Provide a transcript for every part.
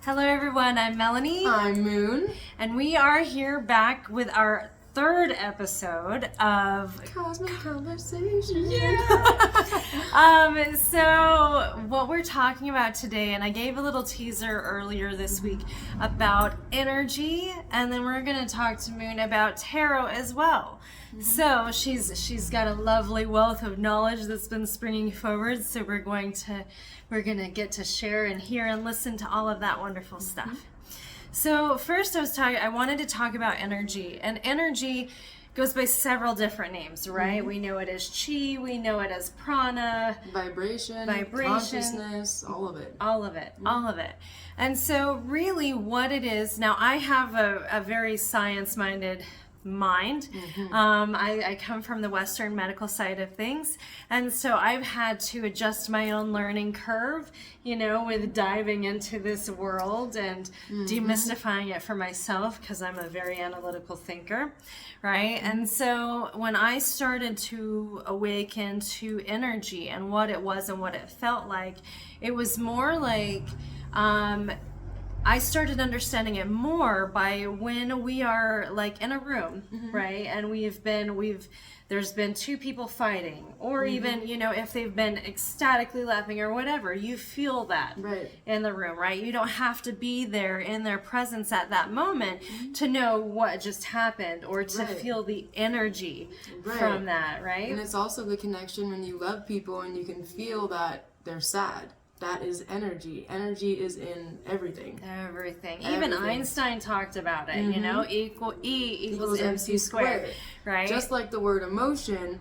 Hello everyone, I'm Melanie. I'm Moon. And we are here back with our third episode of Cosmic Conversation. Yeah! So what we're talking about today, and I gave a little teaser earlier this week about energy, and then we're going to talk to Moon about tarot as well. So she's got a lovely wealth of knowledge that's been springing forward, so we're going to get to share and hear and listen to all of that wonderful stuff. So first I wanted to talk about energy, and energy goes by several different names, right? We know it as chi, we know it as prana, vibration, consciousness, all of it. All of it. And so really what it is, now I have a very science-minded mind. I come from the Western medical side of things, and so I've had to adjust my own learning curve, with diving into this world and demystifying it for myself, because I'm a very analytical thinker, right? And so when I started to awaken to energy and what it was and what it felt like, it was more like I started understanding it more by when we are like in a room, right? And there's been two people fighting, or even, if they've been ecstatically laughing or whatever, you feel that in the room, right? You don't have to be there in their presence at that moment to know what just happened or to feel the energy from that, right? And it's also the connection when you love people and you can feel that they're sad. That is energy. Energy is in everything. Everything. Even Einstein talked about it, E equals MC squared, right? Just like the word emotion,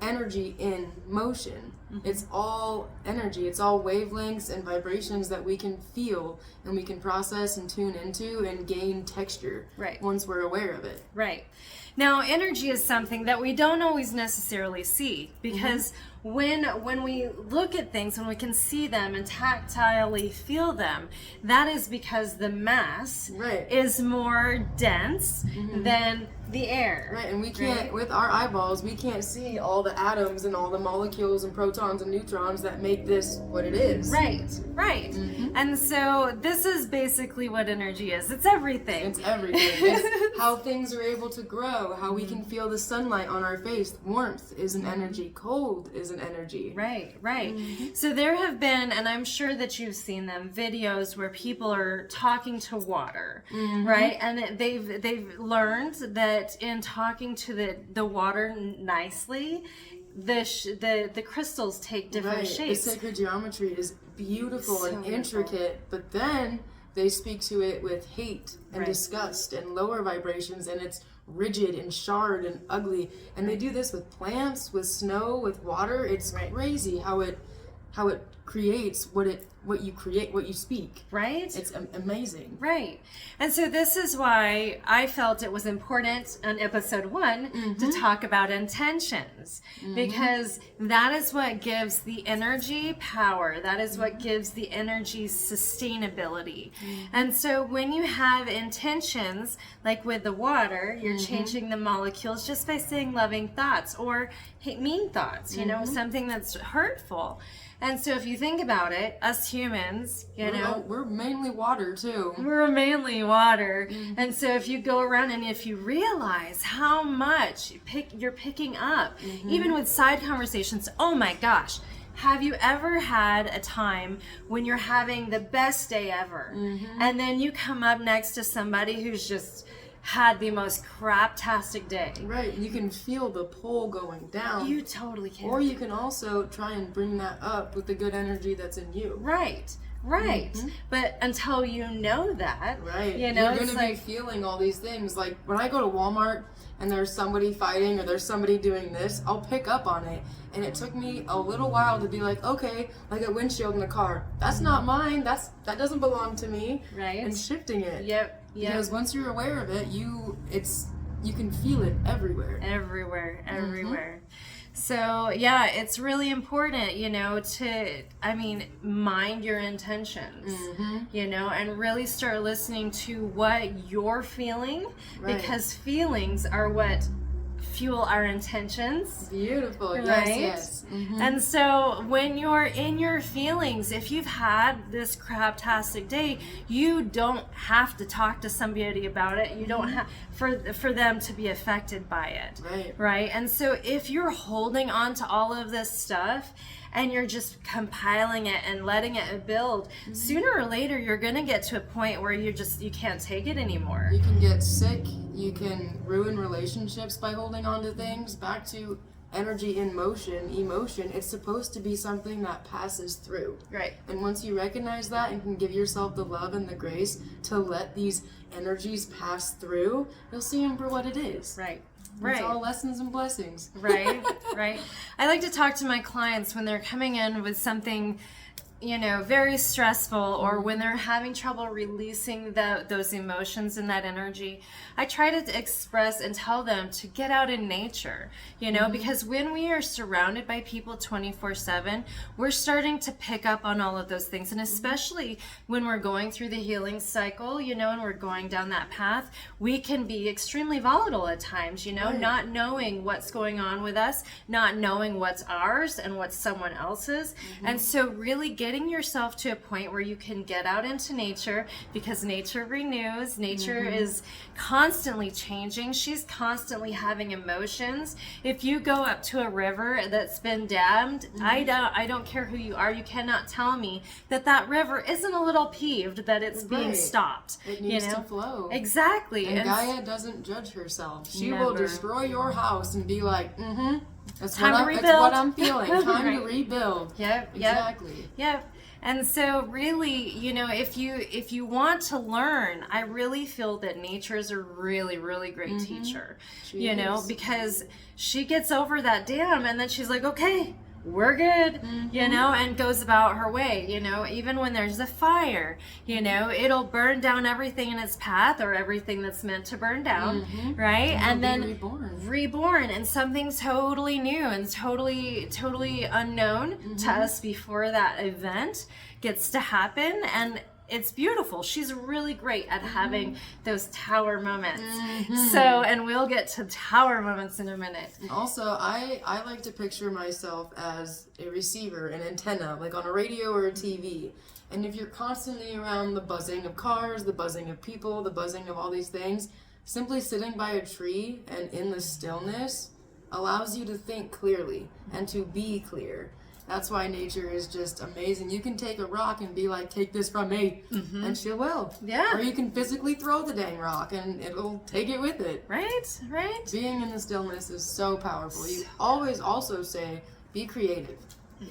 energy in motion. It's all energy. It's all wavelengths and vibrations that we can feel and we can process and tune into and gain texture once we're aware of it. Right. Now, energy is something that we don't always necessarily see, because when we look at things and we can see them and tactilely feel them, that is because the mass is more dense than the air. Right, and we can't, with our eyeballs, we can't see all the atoms and all the molecules and protons and neutrons that make this what it is. Right. And so this is basically what energy is. It's everything. It's everything. It's how things are able to grow, how we can feel the sunlight on our face. Warmth is an energy. Cold is an energy. Right. So there have been, and I'm sure that you've seen them, videos where people are talking to water, right? And they've learned that in talking to the water nicely, the crystals take different shapes. The sacred geometry is beautiful and intricate, but then they speak to it with hate and disgust and lower vibrations, and it's rigid and charred and ugly. And they do this with plants, with snow, with water. It's crazy how it creates what you create, what you speak. Right? It's amazing. Right. And so this is why I felt it was important on episode 1 to talk about intentions, because that is what gives the energy power. That is what gives the energy sustainability. And so when you have intentions, like with the water, you're changing the molecules just by saying loving thoughts or mean thoughts, something that's hurtful. And so if you think about it, us humans, we're mainly water too. We're mainly water. And so if you go around and if you realize how much you're picking up, even with side conversations, oh my gosh, have you ever had a time when you're having the best day ever, and then you come up next to somebody who's just had the most craptastic day? Right, you can feel the pull going down. You totally can. Or you can also try and bring that up with the good energy that's in you. Right. But until you know that, you're going to be feeling all these things. Like when I go to Walmart and there's somebody fighting or there's somebody doing this, I'll pick up on it. And it took me a little while to be like, okay, like a windshield in the car. That's not mine. That doesn't belong to me. Right. And shifting it. Yep. Because once you're aware of it, you can feel it everywhere. Everywhere. So yeah, it's really important, to mind your intentions, and really start listening to what you're feeling, because feelings are what fuel our intentions. Beautiful. Right? Yes. Mm-hmm. And so when you're in your feelings, if you've had this craptastic day, you don't have to talk to somebody about it. You don't have for them to be affected by it. Right? And so if you're holding on to all of this stuff and you're just compiling it and letting it build, sooner or later you're going to get to a point where you can't take it anymore. You can get sick, you can ruin relationships by holding on to things. Back to energy in motion, emotion, it's supposed to be something that passes through. Right. And once you recognize that and can give yourself the love and the grace to let these energies pass through, you'll see them for what it is. Right. It's all lessons and blessings. Right. I like to talk to my clients when they're coming in with something, very stressful, or when they're having trouble releasing those emotions and that energy. I try to express and tell them to get out in nature, because when we are surrounded by people 24/7, we're starting to pick up on all of those things. And especially when we're going through the healing cycle, and we're going down that path, we can be extremely volatile at times, not knowing what's going on with us, not knowing what's ours and what's someone else's. And so really getting yourself to a point where you can get out into nature, because nature renews. Nature is constantly changing. She's constantly having emotions. If you go up to a river that's been dammed, I don't care who you are, you cannot tell me that river isn't a little peeved that it's being stopped. It needs to flow. Exactly. And Gaia doesn't judge herself. She Never. will destroy your house and be like, that's Time to rebuild. That's what I'm feeling. Time to rebuild. Yep. Exactly. Yep. And so really, if you want to learn, I really feel that nature is a really, really great teacher, She is. because she gets over that dam and then she's like, okay, we're good, and goes about her way, even when there's a fire, it'll burn down everything in its path, or everything that's meant to burn down, right? And then reborn in something totally new and totally unknown to us before that event gets to happen. And it's beautiful. She's really great at having those tower moments. So, and we'll get to tower moments in a minute. And also, I like to picture myself as a receiver, an antenna, like on a radio or a TV. And if you're constantly around the buzzing of cars, the buzzing of people, the buzzing of all these things, simply sitting by a tree and in the stillness allows you to think clearly and to be clear. That's why nature is just amazing. You can take a rock and be like, take this from me, and she will. Yeah. Or you can physically throw the dang rock and it'll take it with it. Right. Being in the stillness is so powerful. You always also say, be creative.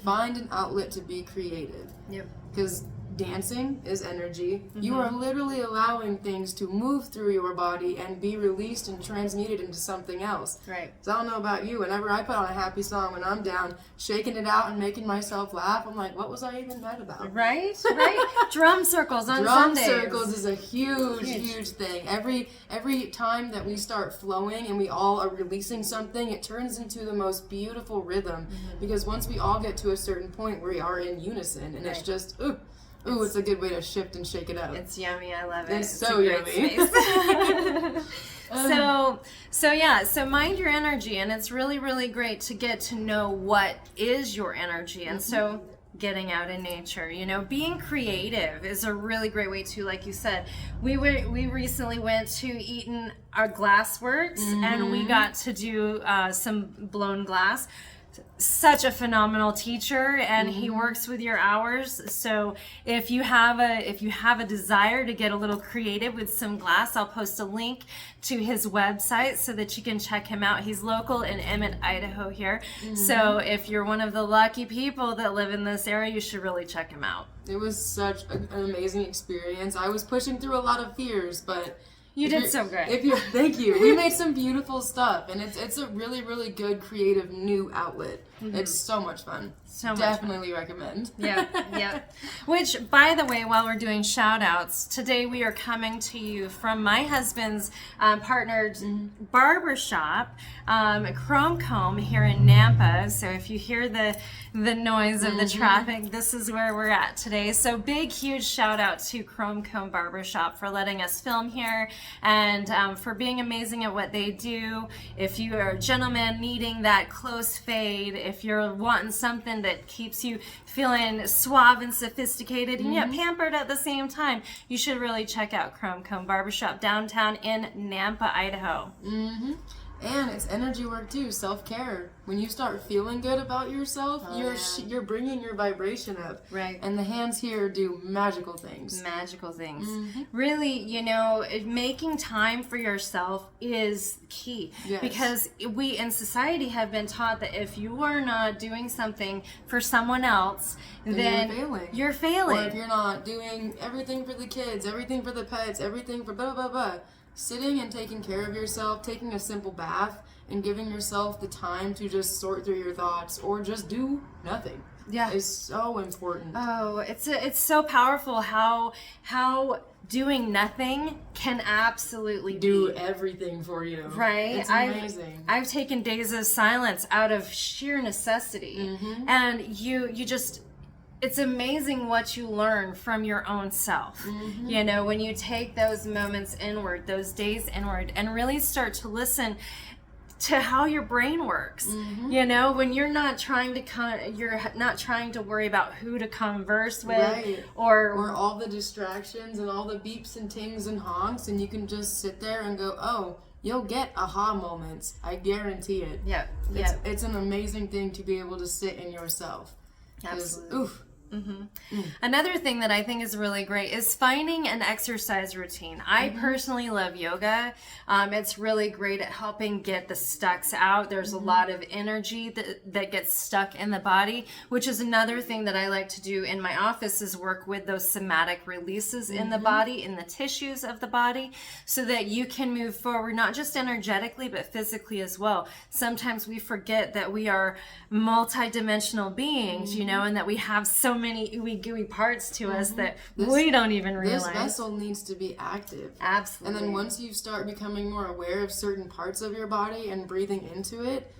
Find an outlet to be creative. Yep. Because dancing is energy. You are literally allowing things to move through your body and be released and transmuted into something else. Right. So I don't know about you, whenever I put on a happy song when I'm down, shaking it out and making myself laugh, I'm like, what was I even mad about? Right. Drum circles on Drum Sundays. circles is a huge thing. Every time that we start flowing and we all are releasing something, it turns into the most beautiful rhythm. Because once we all get to a certain point, we are in unison, and it's just, it's a good way to shift and shake it up. It's yummy. I love it. It's so yummy. So mind your energy, and it's really, really great to get to know what is your energy. And so getting out in nature, being creative is a really great way to, like you said, we recently went to Eaton, our glassworks, and we got to do some blown glass. Such a phenomenal teacher, and he works with your hours. So if you have a desire to get a little creative with some glass, I'll post a link to his website so that you can check him out. He's local in Emmett, Idaho here. So if you're one of the lucky people that live in this area, you should really check him out. It was such an amazing experience. I was pushing through a lot of fears, but you did so great. Thank you. We made some beautiful stuff, and it's a really, really good creative new outlet. It's so much fun. So much Definitely recommend. Yeah. Which, by the way, while we're doing shout outs, today we are coming to you from my husband's partnered barbershop, Chrome Comb here in Nampa. So if you hear the noise of the traffic, this is where we're at today. So big, huge shout out to Chrome Comb Barbershop for letting us film here and for being amazing at what they do. If you are a gentleman needing that close fade, if you're wanting something that keeps you feeling suave and sophisticated and yet pampered at the same time, you should really check out Chrome Comb Barbershop downtown in Nampa, Idaho. And it's energy work too, self-care. When you start feeling good about yourself, you're bringing your vibration up. Right. And the hands here do magical things. Magical things. Really, you know, making time for yourself is key. Yes. Because we in society have been taught that if you are not doing something for someone else, then you're failing. Or if you're not doing everything for the kids, everything for the pets, everything for blah, blah, blah. Sitting and taking care of yourself, taking a simple bath, and giving yourself the time to just sort through your thoughts or just do nothing. Is so important. Oh, it's so powerful how doing nothing can absolutely do everything for you. Right? It's amazing. I've taken days of silence out of sheer necessity, and you just. It's amazing what you learn from your own self. You know, when you take those moments inward, those days inward, and really start to listen to how your brain works. You know, when you're not trying to worry about who to converse with, or all the distractions and all the beeps and tings and honks, and you can just sit there and go, oh, you'll get aha moments. I guarantee it. It's an amazing thing to be able to sit in yourself. Absolutely. Oof. Another thing that I think is really great is finding an exercise routine. I personally love yoga. It's really great at helping get the stucks out. There's a lot of energy that gets stuck in the body, which is another thing that I like to do in my office is work with those somatic releases in the body, in the tissues of the body, so that you can move forward, not just energetically, but physically as well. Sometimes we forget that we are multidimensional beings, you know, and that we have so many ooey gooey parts to us that we don't even realize. This vessel needs to be active. Absolutely. And then once you start becoming more aware of certain parts of your body and breathing into it,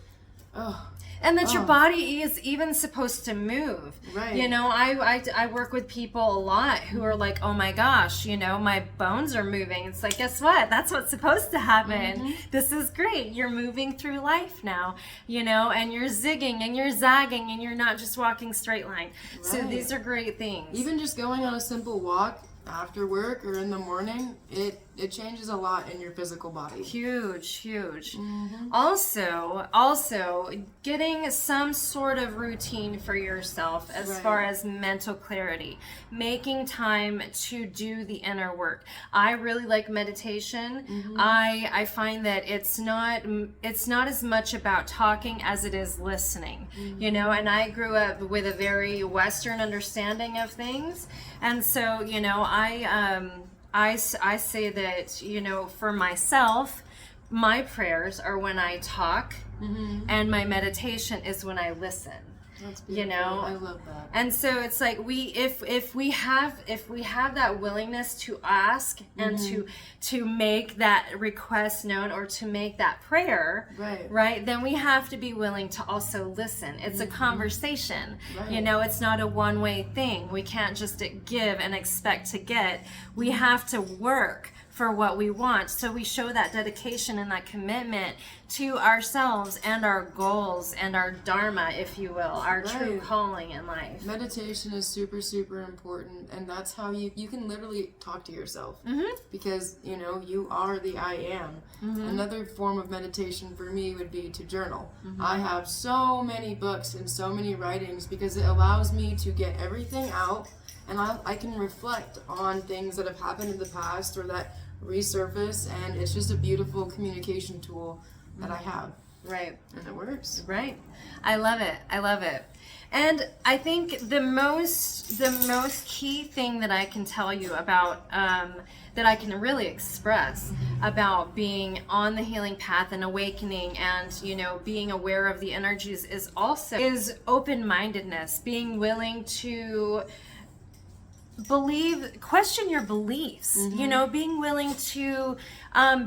and that your body is even supposed to move. Right. You know, I work with people a lot who are like, oh my gosh, you know, my bones are moving. It's like, guess what? That's what's supposed to happen. This is great. You're moving through life now, you know, and you're zigging and you're zagging and you're not just walking straight line. Right. So these are great things. Even just going on a simple walk after work or in the morning, it changes a lot in your physical body. Huge. Also getting some sort of routine for yourself as far as mental clarity, making time to do the inner work. I really like meditation. I find that it's not as much about talking as it is listening, you know, and I grew up with a very Western understanding of things, and so, you know, I say that, you know, for myself, my prayers are when I talk, and my meditation is when I listen. That's beautiful. You know, I love that. And so it's like if we have that willingness to ask and to make that request known or to make that prayer, right, then we have to be willing to also listen. It's a conversation. You know, it's not a one-way thing. We can't just give and expect to get. We have to work for what we want. So we show that dedication and that commitment to ourselves and our goals and our dharma, if you will, our true calling in life. Meditation is super, super important, and that's how you can literally talk to yourself, because, you know, you are the I am. Another form of meditation for me would be to journal. I have so many books and so many writings because it allows me to get everything out, and I can reflect on things that have happened in the past or that resurface, and it's just a beautiful communication tool that I have. Right. And it works. Right. I love it. I love it. And I think the most key thing that I can tell you about, that I can really express about being on the healing path and awakening and, you know, being aware of the energies is open-mindedness, being willing to question your beliefs, you know, being willing to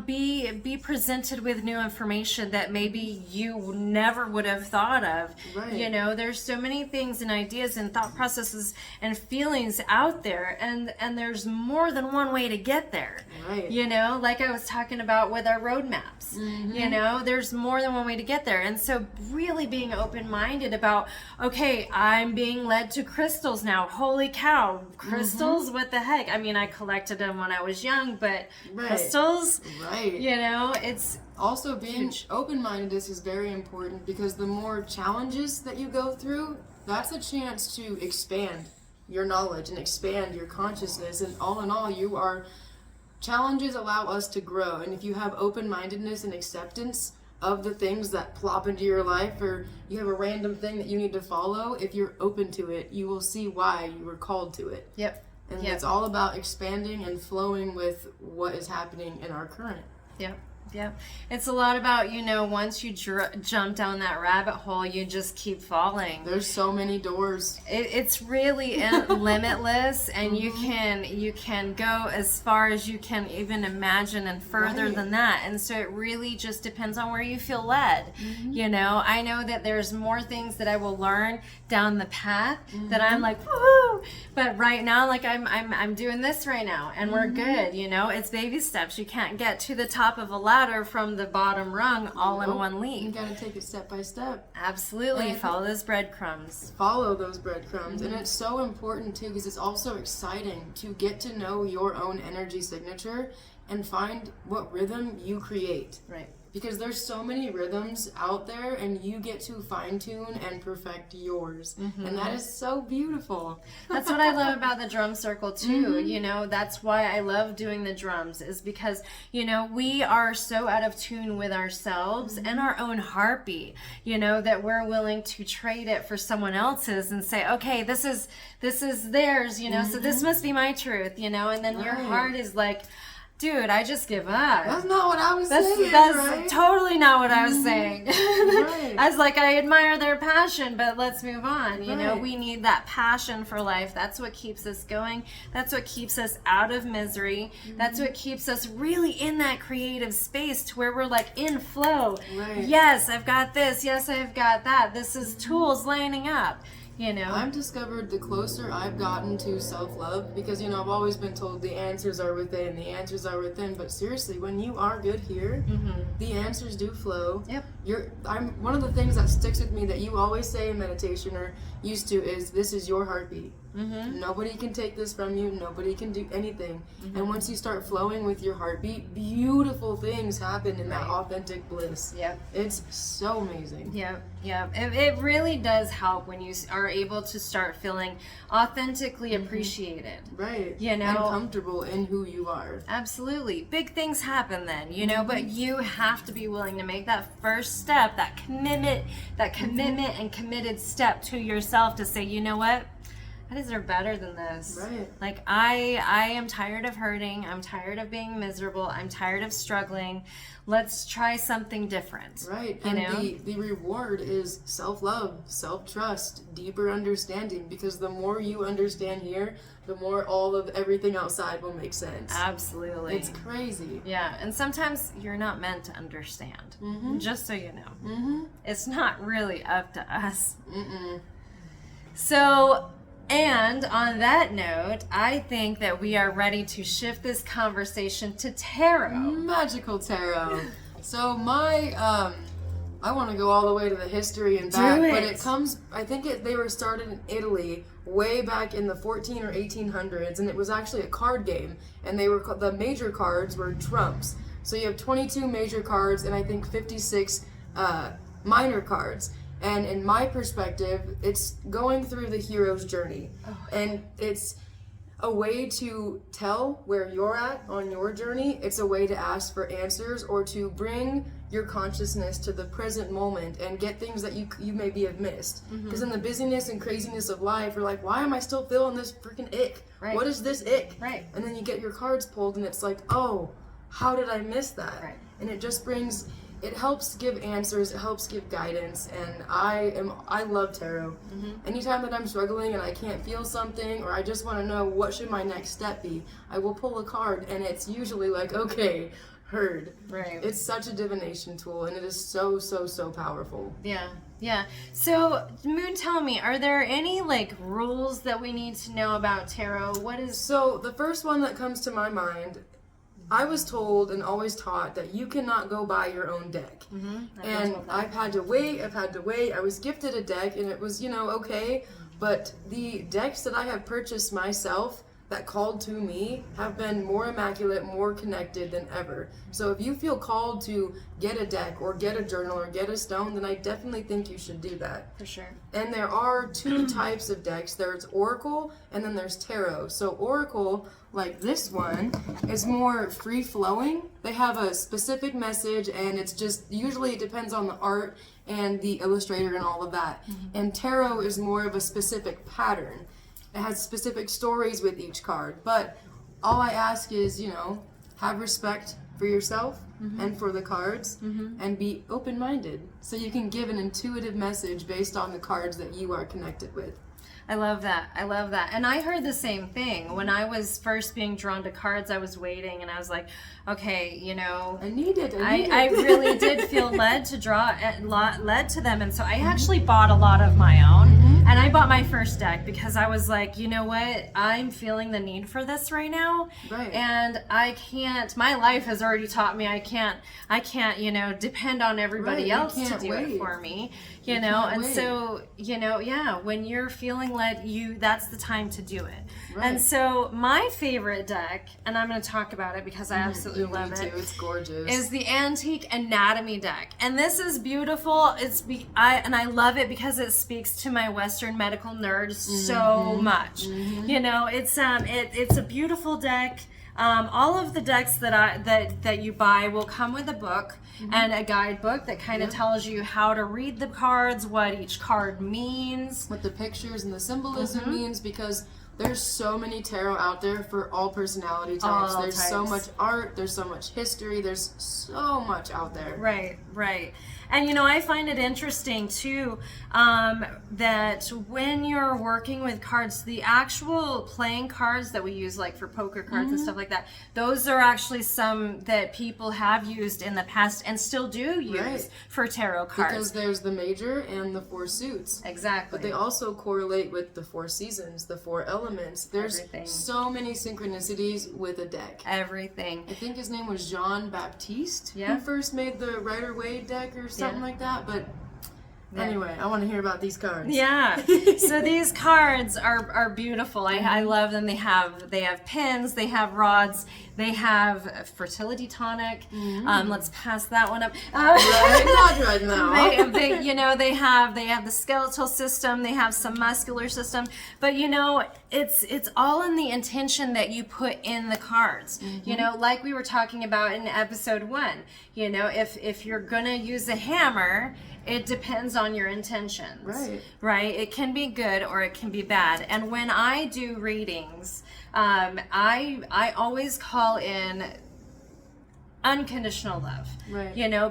be presented with new information that maybe you never would have thought of. Right. You know, there's so many things and ideas and thought processes and feelings out there, and there's more than one way to get there. Right. You know, like I was talking about with our roadmaps. You know, there's more than one way to get there. And so really being open-minded about, okay, I'm being led to crystals now. Holy cow, crystals? What the heck? I mean, I collected them when I was young, but crystals? Right. You know, it's also being open-mindedness is very important, because the more challenges that you go through, that's a chance to expand your knowledge and expand your consciousness. And all in all, challenges allow us to grow. And if you have open-mindedness and acceptance of the things that plop into your life, or you have a random thing that you need to follow, if you're open to it, you will see why you were called to it. Yep. And it's all about expanding and flowing with what is happening in our current. Yep. Yep. It's a lot about, you know, once you jump down that rabbit hole, you just keep falling. There's so many doors. It's really limitless, and you can go as far as you can even imagine and further than that. And so it really just depends on where you feel led. You know, I know that there's more things that I will learn down the path that I'm like, woohoo! But right now, like I'm doing this right now, and we're good. You know, it's baby steps. You can't get to the top of a ladder from the bottom rung all in one leap. You gotta take it step by step. Absolutely. Follow those breadcrumbs. Follow those breadcrumbs. And it's so important too, because it's also exciting to get to know your own energy signature and find what rhythm you create. Right. Because there's so many rhythms out there, and you get to fine-tune and perfect yours. And that is so beautiful. That's what I love about the drum circle too. You know, that's why I love doing the drums, is because, you know, we are so out of tune with ourselves and our own heartbeat, you know, that we're willing to trade it for someone else's and say, okay, this is theirs, you know, so this must be my truth, you know, and then your heart is like, dude, I just give up. That's not what I was saying. That's right? totally not what I was saying. Right. I was like, I admire their passion, but let's move on. You know, Right. we need that passion for life. That's what keeps us going. That's what keeps us out of misery. That's what keeps us really in that creative space to where we're like in flow. Right. Yes, I've got this. Yes, I've got that. This is tools lining up. You know, I've discovered the closer I've gotten to self-love, because, you know, I've always been told the answers are within, the answers are within, but seriously, when you are good here, the answers do flow. Yep. One of the things that sticks with me that you always say in meditation, or used to, is this is your heartbeat. Nobody can take this from you. Nobody can do anything. And once you start flowing with your heartbeat, beautiful things happen in that authentic bliss. Yep. It's so amazing. Yep. It really does help when you are able to start feeling authentically appreciated. Right. You know, and comfortable in who you are. Absolutely. Big things happen then, you know, but you have to be willing to make that first step, that commitment and committed step to yourself to say, you know what? I deserve better than this. Right. Like I am tired of hurting. I'm tired of being miserable. I'm tired of struggling. Let's try something different. Right. You And know? the reward is self-love, self-trust, deeper understanding, because the more you understand here, the more all of everything outside will make sense. Absolutely. It's crazy. Yeah, and sometimes you're not meant to understand. Just so you know. It's not really up to us. So, and on that note, I think that we are ready to shift this conversation to tarot. Magical tarot. So I want to go all the way to the history and back, but it comes, I think they were started in Italy way back in the 14 or 1800s, and it was actually a card game, and the major cards were trumps. So you have 22 major cards and I think 56 minor cards. And in my perspective, it's going through the hero's journey. And it's a way to tell where you're at on your journey. It's a way to ask for answers or to bring your consciousness to the present moment and get things that you maybe have missed. Because in the busyness and craziness of life, you're like, why am I still feeling this freaking ick? Right. What is this ick? Right. And then you get your cards pulled and it's like, oh, how did I miss that? Right. And it just brings, it helps give answers, it helps give guidance, and I love tarot. Anytime that I'm struggling and I can't feel something, or I just want to know what should my next step be, I will pull a card, and it's usually like, okay, heard. Right. It's such a divination tool, and it is so, so, so powerful. Yeah. Yeah. So, Moon, tell me, are there any like rules that we need to know about tarot? What is... So the first one that comes to my mind, I was told and always taught that you cannot go buy your own deck. And I've had to wait. I was gifted a deck and it was, okay. But the decks that I have purchased myself that called to me have been more immaculate, more connected than ever. So if you feel called to get a deck or get a journal or get a stone, then I definitely think you should do that. For sure. And there are two types of decks. There's Oracle and then there's Tarot. So Oracle, like this one, is more free-flowing. They have a specific message and it's just, usually it depends on the art and the illustrator and all of that. And Tarot is more of a specific pattern. It has specific stories with each card. But all I ask is, have respect for yourself and for the cards and be open-minded so you can give an intuitive message based on the cards that you are connected with. I love that. And I heard the same thing. When I was first being drawn to cards, I was waiting and I was like, okay, I need it. I really did feel led to them. And so I actually bought a lot of my own. And I bought my first deck because I was like, you know what? I'm feeling the need for this right now. Right. And I can't, my life has already taught me I can't, depend on everybody else to do it for me. So, when you're feeling led, that's the time to do it. Right. And so my favorite deck, and I'm going to talk about it because I absolutely love it. It's gorgeous. Is the Antique Anatomy deck. And this is beautiful. I love it because it speaks to my Western medical nerd so much. It's a beautiful deck. All of the decks that you buy will come with a book and a guidebook that kind of tells you how to read the cards, what each card means, what the pictures and the symbolism means, because there's so many tarot out there for all personality types. There's so much art, there's so much history, there's so much out there. Right. And I find it interesting too that when you're working with cards, the actual playing cards that we use, like for poker cards and stuff like that, those are actually some that people have used in the past and still do use for tarot cards. Because there's the major and the four suits. Exactly. But they also correlate with the four seasons, the four elements. There's so many synchronicities with a deck. Everything. I think his name was Jean Baptiste who first made the Rider-Waite deck or something like that, but anyway, I want to hear about these cards. Yeah. So these cards are beautiful. I love them. They have pins, they have rods, they have a fertility tonic. Let's pass that one up. Right now. They have the skeletal system, they have some muscular system, but it's all in the intention that you put in the cards. Like we were talking about in episode 1. If you're gonna use a hammer, it depends on your intentions. Right? It can be good or it can be bad. And when I do readings, I always call in unconditional love.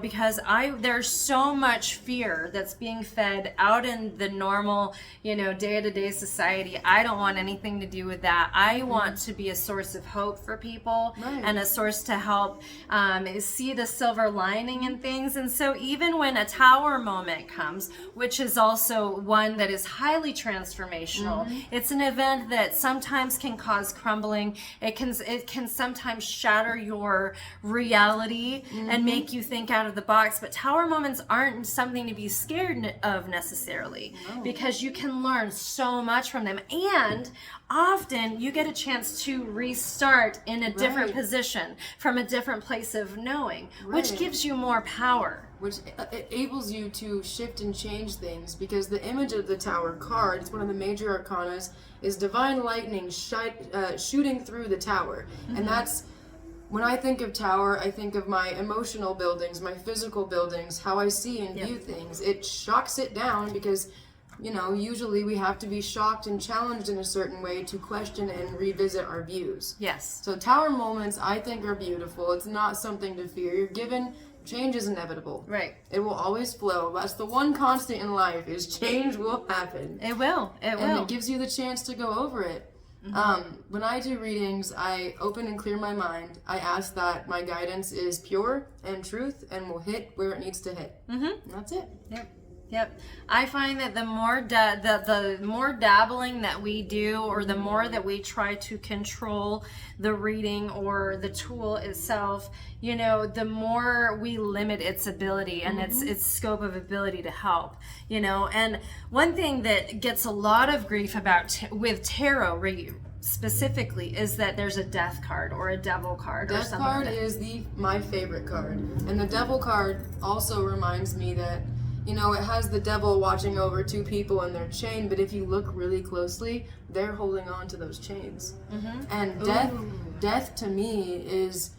Because there's so much fear that's being fed out in the normal, day-to-day society. I don't want anything to do with that. I want to be a source of hope for people and a source to help see the silver lining in things. And so even when a tower moment comes, which is also one that is highly transformational, it's an event that sometimes can cause crumbling. It can sometimes shatter your reality reality and make you think out of the box. But tower moments aren't something to be scared of necessarily, because you can learn so much from them. And often you get a chance to restart in a different position from a different place of knowing, which gives you more power. Which enables you to shift and change things, because the image of the tower card, it's one of the major arcanas, is divine lightning shooting through the tower. And that's, when I think of tower, I think of my emotional buildings, my physical buildings, how I see and view things. It shocks it down because, you know, usually we have to be shocked and challenged in a certain way to question and revisit our views. Yes. So tower moments, I think, are beautiful. It's not something to fear. You're given, change is inevitable. Right. It will always flow. That's the one constant in life, is change will happen. It will. It will. And it gives you the chance to go over it. When I do readings, I open and clear my mind. I ask that my guidance is pure and truth and will hit where it needs to hit. And that's it. Yep. I find that the more the more dabbling that we do, or the more that we try to control the reading or the tool itself, you know, the more we limit its ability and its scope of ability to help, you know. And one thing that gets a lot of grief about with tarot specifically is that there's a death card or a devil card or something. Death card is my favorite card. And the devil card also reminds me that, you know, it has the devil watching over two people in their chain, but if you look really closely, they're holding on to those chains. And death to me is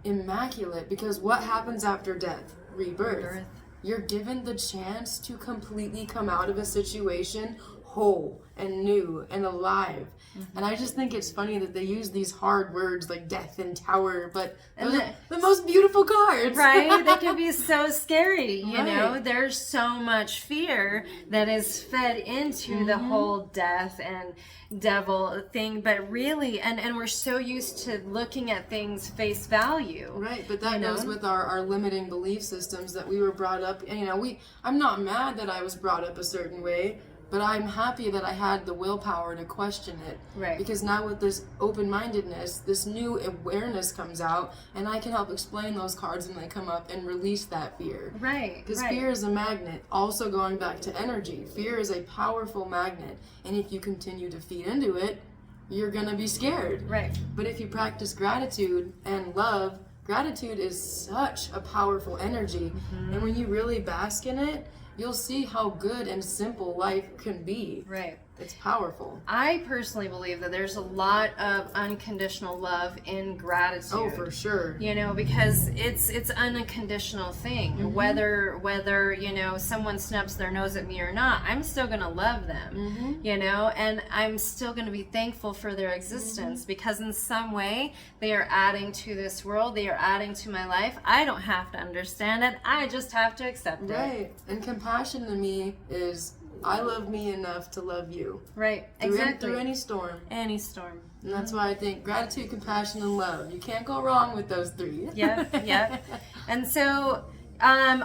immaculate, because what happens after death? Rebirth. You're given the chance to completely come out of a situation whole and new and alive. And I just think it's funny that they use these hard words like death and tower, but those are the most beautiful cards. Right? They can be so scary, you know? There's so much fear that is fed into the whole death and devil thing, but really, and we're so used to looking at things face value. Right, but that goes with our limiting belief systems that we were brought up, and, you know, I'm not mad that I was brought up a certain way, but I'm happy that I had the willpower to question it. Right. Because now with this open-mindedness, this new awareness comes out, and I can help explain those cards when they come up and release that fear. Right. Because fear is a magnet. Also going back to energy, fear is a powerful magnet. And if you continue to feed into it, you're going to be scared. Right. But if you practice gratitude and love, gratitude is such a powerful energy. And when you really bask in it, you'll see how good and simple life can be. Right. It's powerful. I personally believe that there's a lot of unconditional love in gratitude. Oh, for sure. You know, because it's an unconditional thing. Whether you know, someone snubs their nose at me or not, I'm still gonna love them. You know, and I'm still gonna be thankful for their existence, because in some way they are adding to this world. They are adding to my life. I don't have to understand it. I just have to accept it. Right. And compassion to me is, I love me enough to love you. Right, exactly. Through any storm. Any storm. And that's why I think gratitude, compassion, and love. You can't go wrong with those three. Yep. And so, and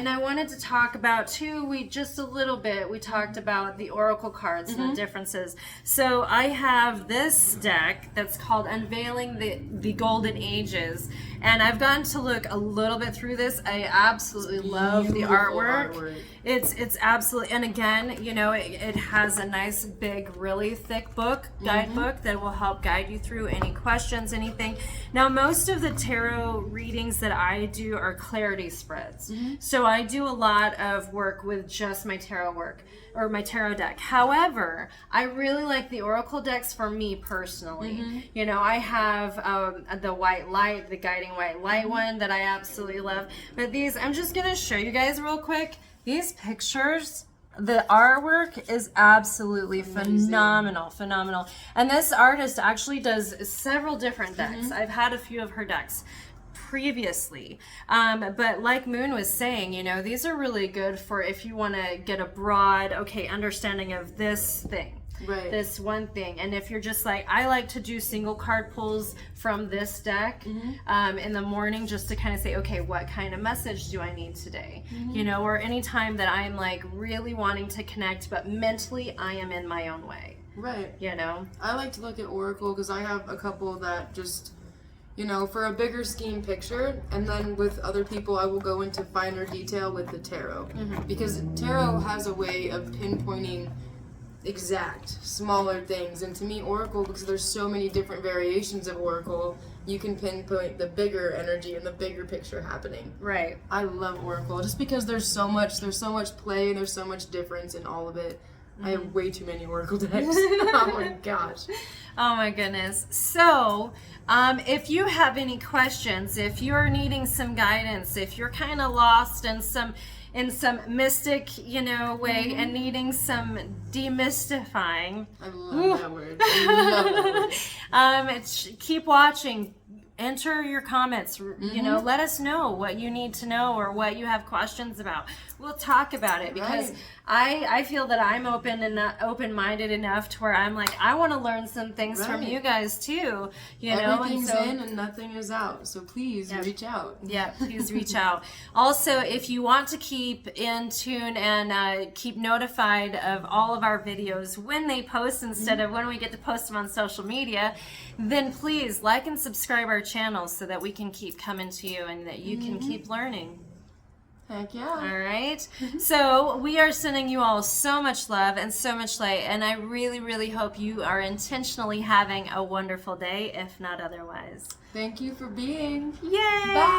I wanted to talk about too, we talked about the oracle cards and the differences. So I have this deck that's called Unveiling the Golden Ages, and I've gotten to look a little bit through this. I absolutely love the artwork. It's absolutely, and again, you know, it has a nice big, really thick guidebook that will help guide you through any questions, anything. Now, most of the tarot readings that I do are clarity spreads. So I do a lot of work with just my tarot work, or my tarot deck. However, I really like the oracle decks for me personally. You know, I have the white light, the guiding white light one that I absolutely love. But these, I'm just gonna show you guys real quick. These pictures, the artwork is absolutely phenomenal. And this artist actually does several different decks. I've had a few of her decks previously. But like Moon was saying, you know, these are really good for if you want to get a broad, understanding of this thing. Right. This one thing. And if you're just like, I like to do single card pulls from this deck in the morning, just to kind of say, okay, what kind of message do I need today? You know, or anytime that I'm like really wanting to connect, but mentally I am in my own way. Right. You know? I like to look at oracle because I have a couple that just, you know, for a bigger scheme picture, and then with other people I will go into finer detail with the tarot. Because tarot has a way of pinpointing exact smaller things, and to me oracle, because there's so many different variations of oracle, you can pinpoint the bigger energy and the bigger picture happening. Right. I love oracle just because there's so much play and there's so much difference in all of it. I have way too many oracle decks. Oh my gosh. Oh my goodness. So, if you have any questions, if you're needing some guidance, if you're kind of lost in some mystic, you know, way and needing some demystifying. I love that word. I love that word. Keep watching. Enter your comments, you know, let us know what you need to know or what you have questions about. We'll talk about it because I feel that I'm open-minded enough to where I'm like, I want to learn some things from you guys too, you know. Everything's in and nothing is out, so please reach out. Yeah, please reach out. Also, if you want to keep in tune and keep notified of all of our videos when they post instead of when we get to post them on social media, then please like and subscribe our channel so that we can keep coming to you and that you can keep learning. Heck yeah. All right. So we are sending you all so much love and so much light, and I really, really hope you are intentionally having a wonderful day, if not otherwise. Thank you for being. Yay! Bye.